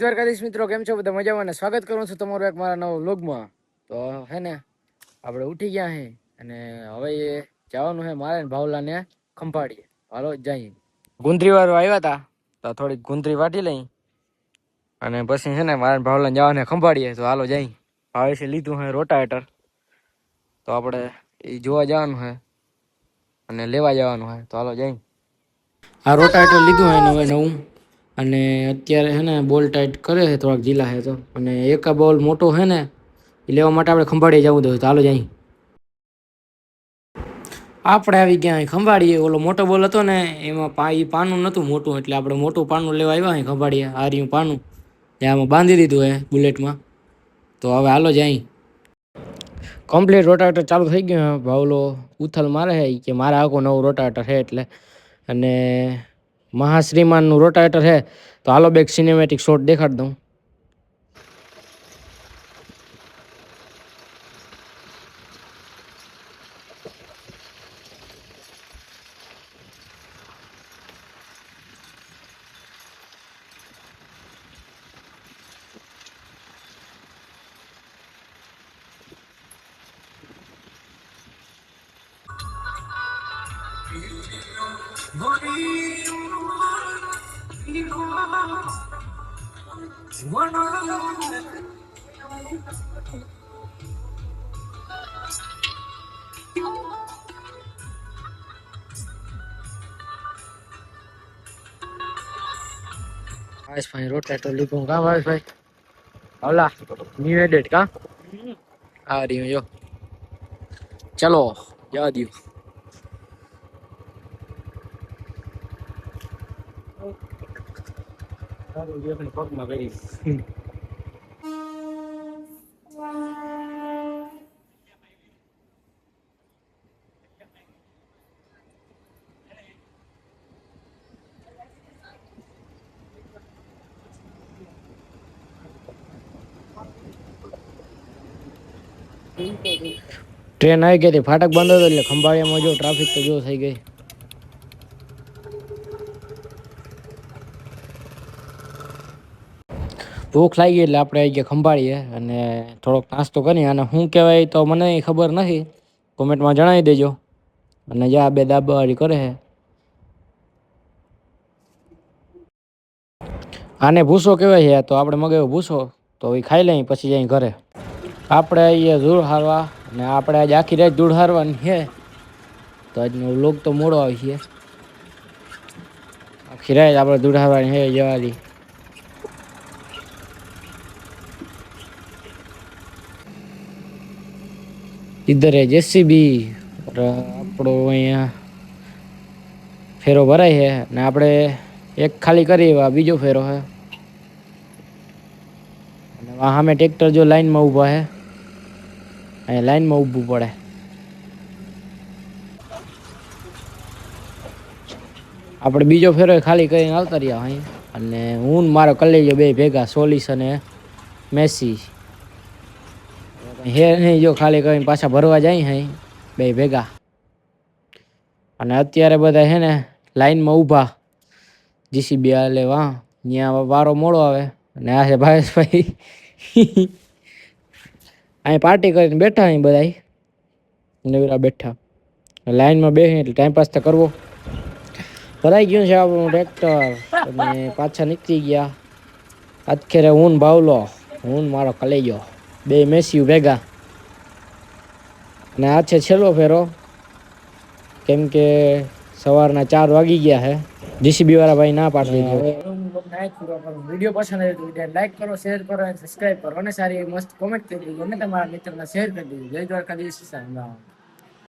દ્વારકાધીશ મિત્રો, કેમ છો બધા? મજામાં ને? સ્વાગત કરું છું તમારું એક મારા નવા વ્લોગમાં. તો હે ને આપણે ઉઠી ગયા હે અને હવે જવાનું હે મારે ભાવલા ને ખંભાળીએ. હાલો જઈએ. ગુંદરી વાળો આવ્યા હતા તો થોડીક ગુંદરી વાટી લઈ અને પછી છે ને મારે ભાવલા જવાને ખંભાળીએ. તો હાલો જઈ. હવે છે લીધું હે રોટાવેટર, તો આપણે એ જોવા જવાનું હે અને લેવા જવાનું હે. તો હાલો જઈ. આ રોટાવેટર લીધું હે નવે નવું અને અત્યારે હે ને બોલ ટાઈટ કરે છે થોડાક જીલા છે તો, અને એક બોલ મોટો હે ને એ લેવા માટે આપણે ખંભાળીએ જવું દઉં. તો હાલો જઈ. આપણે આવી ગયા ખંભાળીએ. ઓલો મોટો બોલ હતો ને એમાં પાનું નહોતું મોટું, એટલે આપણે મોટું પાનું લેવા આવ્યા ખંભાળીએ. આ રહ્યું પાનું, આમાં બાંધી દીધું હે બુલેટમાં. તો હવે હાલો જઈ. કમ્પ્લીટ રોટાવેટર ચાલુ થઈ ગયું. ભાવલો ઉથલ મારે છે કે મારે આખું નવું રોટાવેટર છે એટલે, અને મહાશ્રીમાનનું રોટાવેટર છે. તો હાલો બેક સિનેમેટિક શોટ દેખાડ દઉં. ભાઈ રોટાવેટર લીધું કા ભાઈ? હવલા ન્યુ એડેડ કા આ રહ્યું જો. ચલો જવા દો. પગમાં કરી ટ્રેન આવી ગઈ હતી, ફાટક બંધ હતો એટલે ખંભાળિયામાં જો ટ્રાફિક તો જો થઈ ગઈ. ભૂખ લાગી એટલે આપણે આવી ગયા ખંભાળીએ અને થોડોક નાસ્તો કરીએ. અને શું કહેવાય તો મને ખબર નથી, કોમેન્ટમાં જણાવી દેજો. અને જ્યાં બે દાબાવાળી કરે છે આને ભૂસો કહેવાય છે. તો આપણે મગાવ્યો ભૂસો, તો એ ખાઈ લઈએ પછી જઈ ઘરે. આપણે આવીએ ધૂળ હારવા અને આપણે આજે આખી રાત ધૂળ હારવાની છે. તો આજનો વ્લોગ તો મોડો આવી છે. આખી રાત આપણે ધૂળ હારવાની છે જવાની. इधर है जेसीबी આપણો અહીંયા ફેરો ભરાય છે ને આપણે એક ખાલી કરી બીજો ફેરો છે. અને સામે ટ્રેક્ટર જો લાઈનમાં ઊભા છે, અહીંયા લાઈનમાં ઊભું પડે. આપણે બીજો ફેરો ખાલી કરીને આવતા રહ્યા અહીં. અને હું મારો કલેજો બે ભેગા, સોલિસ અને મેસી હે નહીં જો ખાલી કરીને પાછા ભરવા જાય હે બે ભેગા. અને અત્યારે બધા હે ને લાઈનમાં ઊભા જીસીબી હાલે વાહ, ત્યાં વારો મોડો આવે. અને આ છે ભાવેશભાઈ અહીં પાર્ટી કરીને બેઠા અહીં બધા નવીરા બેઠા લાઈનમાં બેસી એટલે ટાઈમપાસ તો કરવો. ભરાઈ ગયું છે આપણું ટ્રેક્ટર અને પાછા નીકળી ગયા. અત્યારે હું ભાવલો, હું મારો કલેજો બે મેસ્યુ ભેગા. અને આ છે છેલ્લો ફેરો, કેમ કે સવારના 4 વાગી ગયા છે. જીસીબી વાળા ભાઈ ના પાડી દીધું. વિડીયો પસંદ આવે તો લાઈક કરો, શેર કરો, સબસ્ક્રાઈબ કરો અને સારી મસ્ત કોમેન્ટ કરી દીધું અને તમારા મિત્રોને શેર કરી દીધું. જય દ્વારકાધીશ.